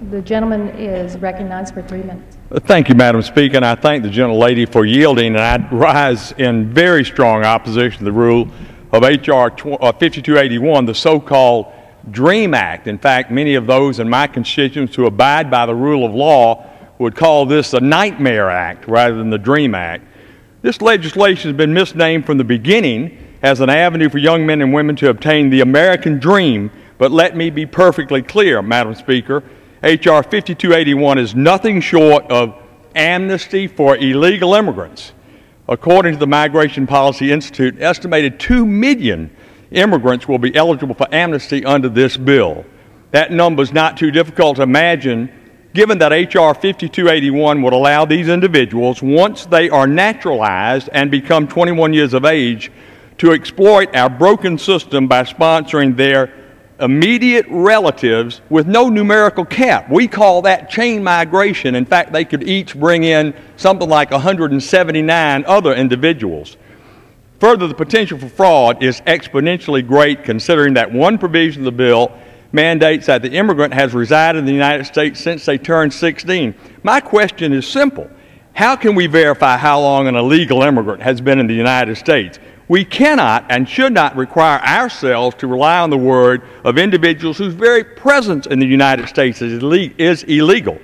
The gentleman is recognized for 3 minutes. Thank you, Madam Speaker, and I thank the gentlelady for yielding, and I rise in very strong opposition to the rule of H.R. 5281, the so-called DREAM Act. In fact, many of those in my constituents who abide by the rule of law would call this the Nightmare Act rather than the DREAM Act. This legislation has been misnamed from the beginning as an avenue for young men and women to obtain the American dream, but let me be perfectly clear, Madam Speaker, H.R. 5281 is nothing short of amnesty for illegal immigrants. According to the Migration Policy Institute, an estimated 2 million immigrants will be eligible for amnesty under this bill. That number is not too difficult to imagine, given that H.R. 5281 would allow these individuals, once they are naturalized and become 21 years of age, to exploit our broken system by sponsoring their immediate relatives with no numerical cap. We call that chain migration. In fact, they could each bring in something like 179 other individuals. Further, the potential for fraud is exponentially great, considering that one provision of the bill mandates that the immigrant has resided in the United States since they turned 16. My question is simple. How can we verify how long an illegal immigrant has been in the United States? We cannot and should not require ourselves to rely on the word of individuals whose very presence in the United States is illegal.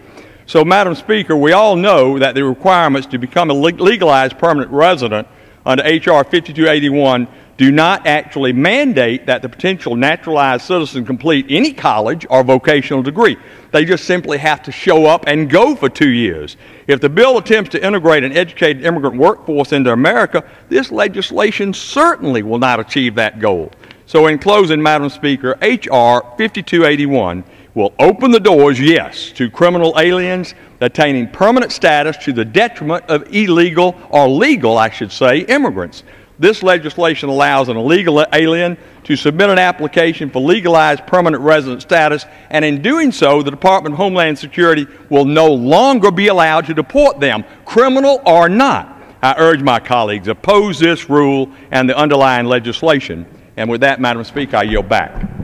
So, Madam Speaker, we all know that the requirements to become a legalized permanent resident under H.R. 5281 do not actually mandate that the potential naturalized citizen complete any college or vocational degree. They just simply have to show up and go for 2 years. If the bill attempts to integrate an educated immigrant workforce into America, this legislation certainly will not achieve that goal. So in closing, Madam Speaker, H.R. 5281 will open the doors, yes, to criminal aliens attaining permanent status to the detriment of illegal, or legal, I should say, immigrants. This legislation allows an illegal alien to submit an application for legalized permanent resident status, and in doing so, the Department of Homeland Security will no longer be allowed to deport them, criminal or not. I urge my colleagues to oppose this rule and the underlying legislation. And with that, Madam Speaker, I yield back.